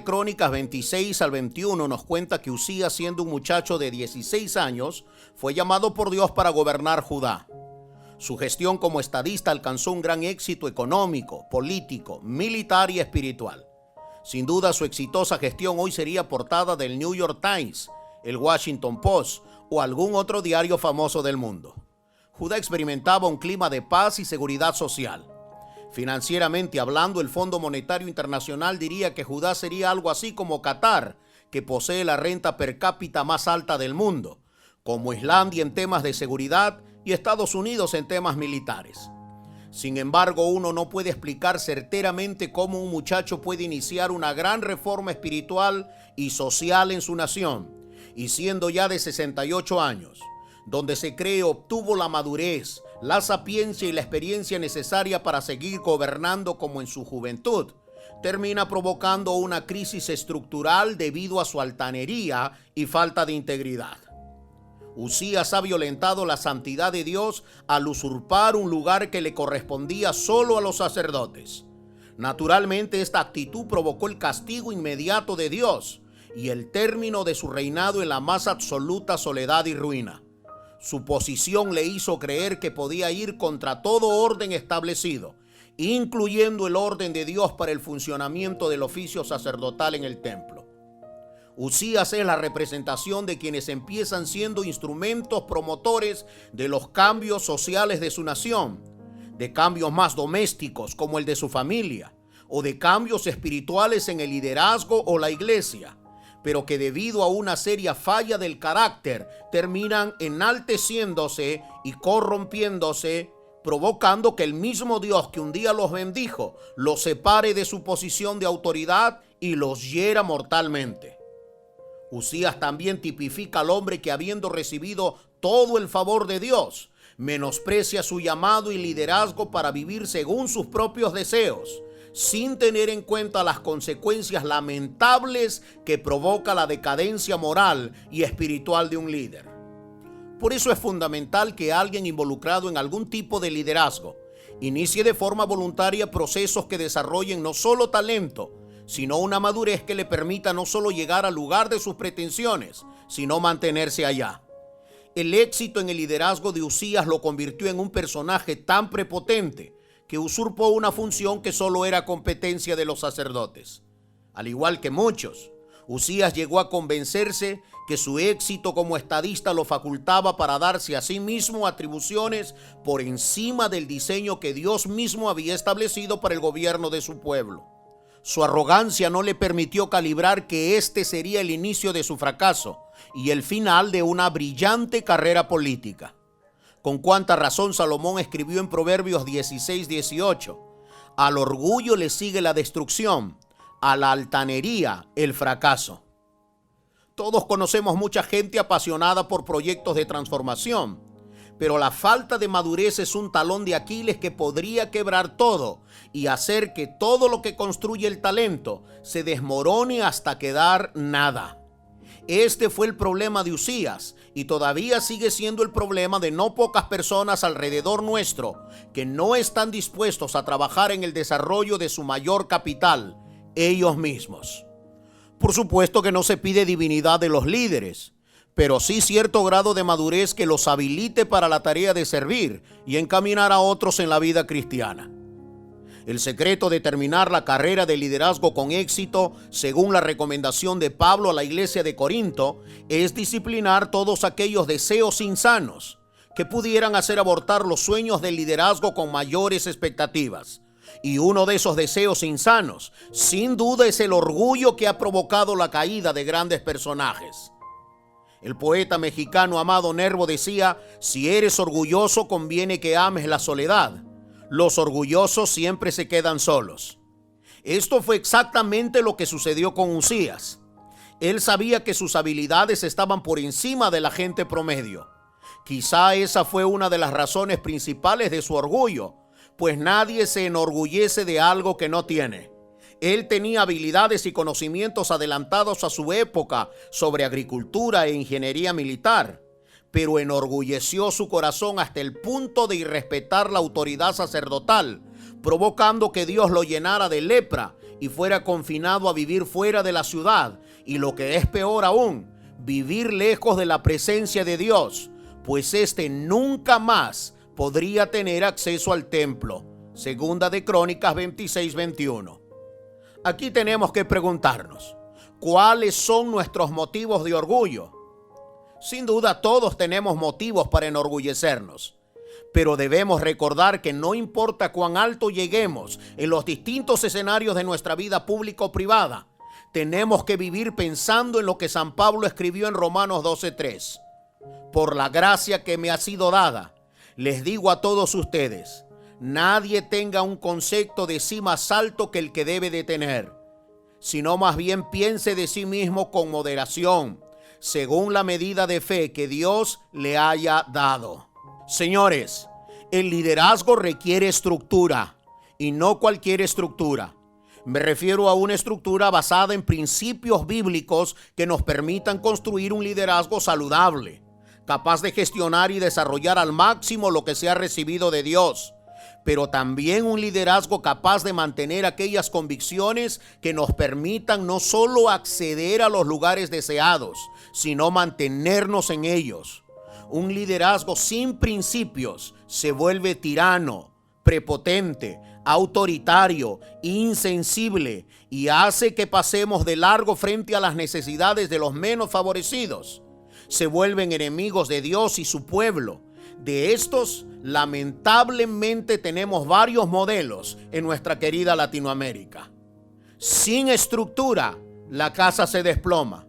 de Crónicas 26 al 21 nos cuenta que Uzías, siendo un muchacho de 16 años, fue llamado por Dios para gobernar Judá. Su gestión como estadista alcanzó un gran éxito económico, político, militar y espiritual. Sin duda, su exitosa gestión hoy sería portada del New York Times, el Washington Post o algún otro diario famoso del mundo. Judá experimentaba un clima de paz y seguridad social. Financieramente hablando, el Fondo Monetario Internacional diría que Judá sería algo así como Qatar, que posee la renta per cápita más alta del mundo, como Islandia en temas de seguridad y Estados Unidos en temas militares. Sin embargo, uno no puede explicar certeramente cómo un muchacho puede iniciar una gran reforma espiritual y social en su nación, y siendo ya de 68 años, donde se cree obtuvo la madurez, la sapiencia y la experiencia necesaria para seguir gobernando como en su juventud, termina provocando una crisis estructural debido a su altanería y falta de integridad. Uzías ha violentado la santidad de Dios al usurpar un lugar que le correspondía solo a los sacerdotes. Naturalmente, esta actitud provocó el castigo inmediato de Dios y el término de su reinado en la más absoluta soledad y ruina. Su posición le hizo creer que podía ir contra todo orden establecido, incluyendo el orden de Dios para el funcionamiento del oficio sacerdotal en el templo. Uzías es la representación de quienes empiezan siendo instrumentos promotores de los cambios sociales de su nación, de cambios más domésticos como el de su familia, o de cambios espirituales en el liderazgo o la iglesia, pero que debido a una seria falla del carácter terminan enalteciéndose y corrompiéndose, provocando que el mismo Dios que un día los bendijo los separe de su posición de autoridad y los hiera mortalmente. Uzías también tipifica al hombre que, habiendo recibido todo el favor de Dios, menosprecia su llamado y liderazgo para vivir según sus propios deseos, sin tener en cuenta las consecuencias lamentables que provoca la decadencia moral y espiritual de un líder. Por eso es fundamental que alguien involucrado en algún tipo de liderazgo inicie de forma voluntaria procesos que desarrollen no solo talento, sino una madurez que le permita no solo llegar al lugar de sus pretensiones, sino mantenerse allá. El éxito en el liderazgo de Uzías lo convirtió en un personaje tan prepotente que usurpó una función que solo era competencia de los sacerdotes. Al igual que muchos, Uzías llegó a convencerse que su éxito como estadista lo facultaba para darse a sí mismo atribuciones por encima del diseño que Dios mismo había establecido para el gobierno de su pueblo. Su arrogancia no le permitió calibrar que este sería el inicio de su fracaso y el final de una brillante carrera política. Con cuánta razón Salomón escribió en Proverbios 16:18: al orgullo le sigue la destrucción, a la altanería el fracaso. Todos conocemos mucha gente apasionada por proyectos de transformación, pero la falta de madurez es un talón de Aquiles que podría quebrar todo y hacer que todo lo que construye el talento se desmorone hasta quedar nada. Este fue el problema de Uzías y todavía sigue siendo el problema de no pocas personas alrededor nuestro que no están dispuestos a trabajar en el desarrollo de su mayor capital, ellos mismos. Por supuesto que no se pide divinidad de los líderes, pero sí cierto grado de madurez que los habilite para la tarea de servir y encaminar a otros en la vida cristiana. El secreto de terminar la carrera de liderazgo con éxito, según la recomendación de Pablo a la iglesia de Corinto, es disciplinar todos aquellos deseos insanos que pudieran hacer abortar los sueños del liderazgo con mayores expectativas. Y uno de esos deseos insanos, sin duda, es el orgullo que ha provocado la caída de grandes personajes. El poeta mexicano Amado Nervo decía: si eres orgulloso, conviene que ames la soledad. Los orgullosos siempre se quedan solos. Esto fue exactamente lo que sucedió con Uzías. Él sabía que sus habilidades estaban por encima de la gente promedio. Quizá esa fue una de las razones principales de su orgullo, pues nadie se enorgullece de algo que no tiene. Él tenía habilidades y conocimientos adelantados a su época sobre agricultura e ingeniería militar, pero enorgulleció su corazón hasta el punto de irrespetar la autoridad sacerdotal, provocando que Dios lo llenara de lepra y fuera confinado a vivir fuera de la ciudad, y lo que es peor aún, vivir lejos de la presencia de Dios, pues éste nunca más podría tener acceso al templo. Segunda de Crónicas 26:21. Aquí tenemos que preguntarnos, ¿cuáles son nuestros motivos de orgullo? Sin duda todos tenemos motivos para enorgullecernos, pero debemos recordar que no importa cuán alto lleguemos en los distintos escenarios de nuestra vida pública o privada, tenemos que vivir pensando en lo que San Pablo escribió en Romanos 12:3. Por la gracia que me ha sido dada, les digo a todos ustedes, nadie tenga un concepto de sí más alto que el que debe de tener, sino más bien piense de sí mismo con moderación, según la medida de fe que Dios le haya dado. Señores, el liderazgo requiere estructura, y no cualquier estructura. Me refiero a una estructura basada en principios bíblicos que nos permitan construir un liderazgo saludable, capaz de gestionar y desarrollar al máximo lo que se ha recibido de Dios, pero también un liderazgo capaz de mantener aquellas convicciones que nos permitan no solo acceder a los lugares deseados, sino mantenernos en ellos. Un liderazgo sin principios se vuelve tirano, prepotente, autoritario, insensible y hace que pasemos de largo frente a las necesidades de los menos favorecidos. Se vuelven enemigos de Dios y su pueblo. De estos, lamentablemente, tenemos varios modelos en nuestra querida Latinoamérica. Sin estructura, la casa se desploma.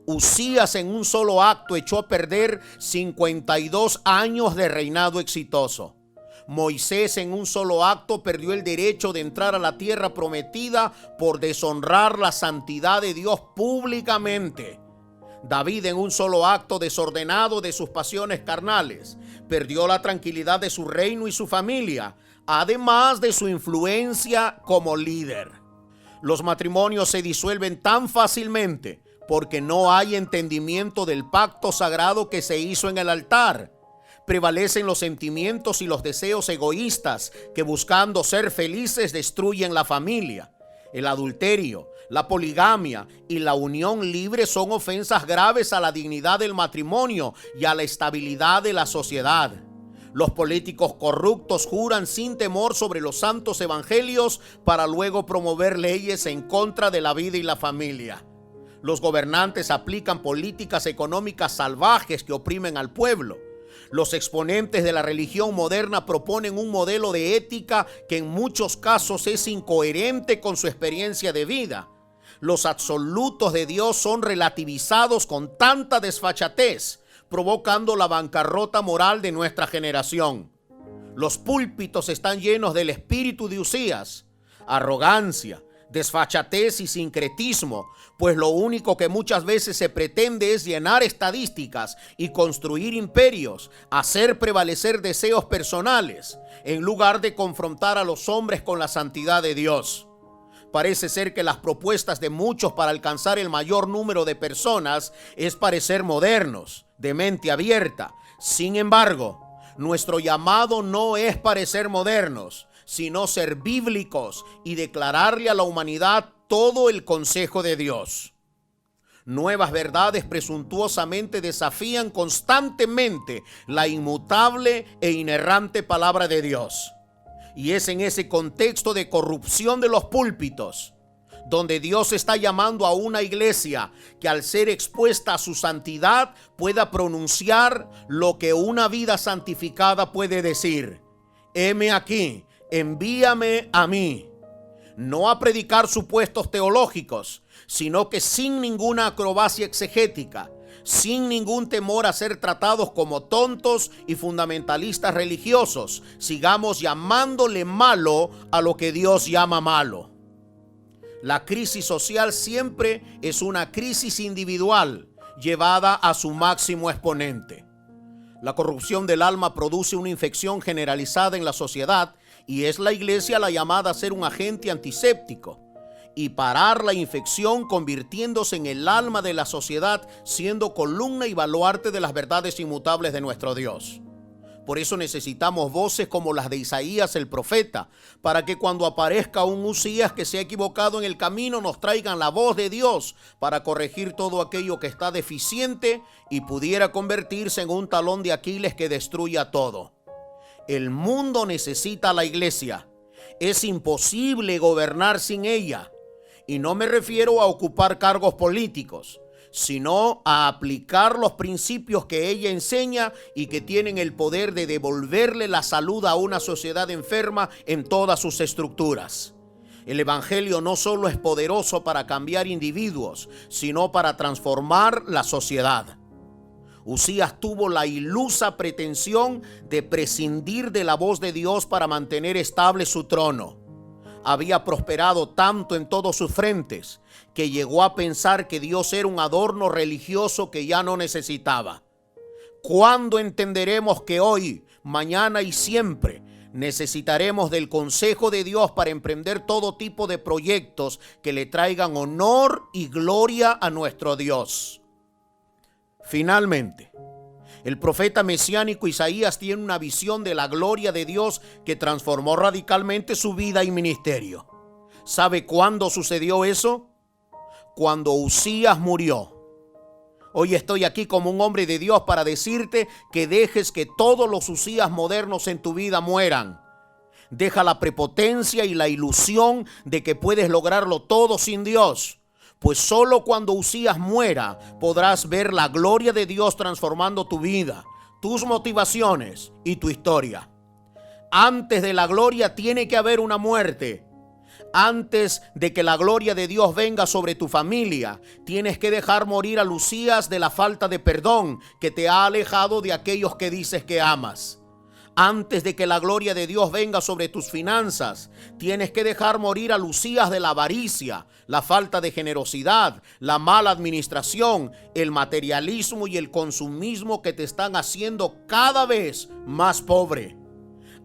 Uzías en un solo acto echó a perder 52 años de reinado exitoso. Moisés en un solo acto perdió el derecho de entrar a la tierra prometida por deshonrar la santidad de Dios públicamente. David en un solo acto desordenado de sus pasiones carnales perdió la tranquilidad de su reino y su familia, además de su influencia como líder. Los matrimonios se disuelven tan fácilmente porque no hay entendimiento del pacto sagrado que se hizo en el altar. Prevalecen los sentimientos y los deseos egoístas que, buscando ser felices, destruyen la familia. El adulterio, la poligamia y la unión libre son ofensas graves a la dignidad del matrimonio y a la estabilidad de la sociedad. Los políticos corruptos juran sin temor sobre los santos evangelios para luego promover leyes en contra de la vida y la familia. Los gobernantes aplican políticas económicas salvajes que oprimen al pueblo. Los exponentes de la religión moderna proponen un modelo de ética que en muchos casos es incoherente con su experiencia de vida. Los absolutos de Dios son relativizados con tanta desfachatez, provocando la bancarrota moral de nuestra generación. Los púlpitos están llenos del espíritu de Uzías, arrogancia, desfachatez y sincretismo, pues lo único que muchas veces se pretende es llenar estadísticas y construir imperios, hacer prevalecer deseos personales, en lugar de confrontar a los hombres con la santidad de Dios. Parece ser que las propuestas de muchos para alcanzar el mayor número de personas es parecer modernos, de mente abierta. Sin embargo, nuestro llamado no es parecer modernos, sino ser bíblicos y declararle a la humanidad todo el consejo de Dios. Nuevas verdades presuntuosamente desafían constantemente la inmutable e inerrante palabra de Dios. Y es en ese contexto de corrupción de los púlpitos donde Dios está llamando a una iglesia que, al ser expuesta a su santidad, pueda pronunciar lo que una vida santificada puede decir: heme aquí, envíame a mí. No a predicar supuestos teológicos, sino que sin ninguna acrobacia exegética, sin ningún temor a ser tratados como tontos y fundamentalistas religiosos, sigamos llamándole malo a lo que Dios llama malo. La crisis social siempre es una crisis individual llevada a su máximo exponente. La corrupción del alma produce una infección generalizada en la sociedad y es la iglesia la llamada a ser un agente antiséptico y parar la infección, convirtiéndose en el alma de la sociedad, siendo columna y baluarte de las verdades inmutables de nuestro Dios. Por eso necesitamos voces como las de Isaías el profeta, para que cuando aparezca un Usías que se ha equivocado en el camino, nos traigan la voz de Dios para corregir todo aquello que está deficiente y pudiera convertirse en un talón de Aquiles que destruya todo. El mundo necesita a la iglesia. Es imposible gobernar sin ella. Y no me refiero a ocupar cargos políticos, sino a aplicar los principios que ella enseña y que tienen el poder de devolverle la salud a una sociedad enferma en todas sus estructuras. El evangelio no solo es poderoso para cambiar individuos, sino para transformar la sociedad. Usías tuvo la ilusa pretensión de prescindir de la voz de Dios para mantener estable su trono. Había prosperado tanto en todos sus frentes que llegó a pensar que Dios era un adorno religioso que ya no necesitaba. ¿Cuándo entenderemos que hoy, mañana y siempre necesitaremos del consejo de Dios para emprender todo tipo de proyectos que le traigan honor y gloria a nuestro Dios? Finalmente, el profeta mesiánico Isaías tiene una visión de la gloria de Dios que transformó radicalmente su vida y ministerio. ¿Sabe cuándo sucedió eso? Cuando Usías murió. Hoy estoy aquí como un hombre de Dios para decirte que dejes que todos los Usías modernos en tu vida mueran. Deja la prepotencia y la ilusión de que puedes lograrlo todo sin Dios. Pues solo cuando Usías muera podrás ver la gloria de Dios transformando tu vida, tus motivaciones y tu historia. Antes de la gloria tiene que haber una muerte. Antes de que la gloria de Dios venga sobre tu familia, tienes que dejar morir a Usías de la falta de perdón que te ha alejado de aquellos que dices que amas. Antes de que la gloria de Dios venga sobre tus finanzas, tienes que dejar morir a Usías de la avaricia, la falta de generosidad, la mala administración, el materialismo y el consumismo que te están haciendo cada vez más pobre.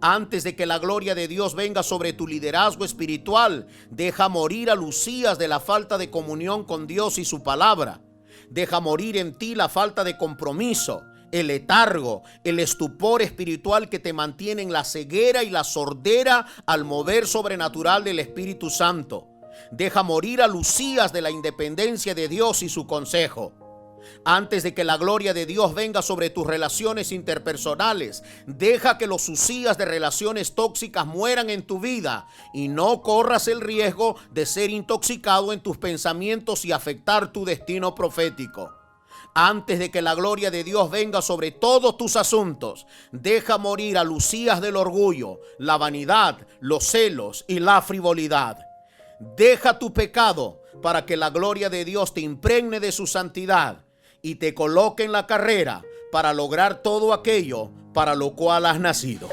Antes de que la gloria de Dios venga sobre tu liderazgo espiritual, deja morir a Usías de la falta de comunión con Dios y su palabra. Deja morir en ti la falta de compromiso, el letargo, el estupor espiritual que te mantiene en la ceguera y la sordera al mover sobrenatural del Espíritu Santo. Deja morir a Usías de la independencia de Dios y su consejo. Antes de que la gloria de Dios venga sobre tus relaciones interpersonales, deja que los Usías de relaciones tóxicas mueran en tu vida y no corras el riesgo de ser intoxicado en tus pensamientos y afectar tu destino profético. Antes de que la gloria de Dios venga sobre todos tus asuntos, deja morir a Usías del orgullo, la vanidad, los celos y la frivolidad. Deja tu pecado para que la gloria de Dios te impregne de su santidad y te coloque en la carrera para lograr todo aquello para lo cual has nacido.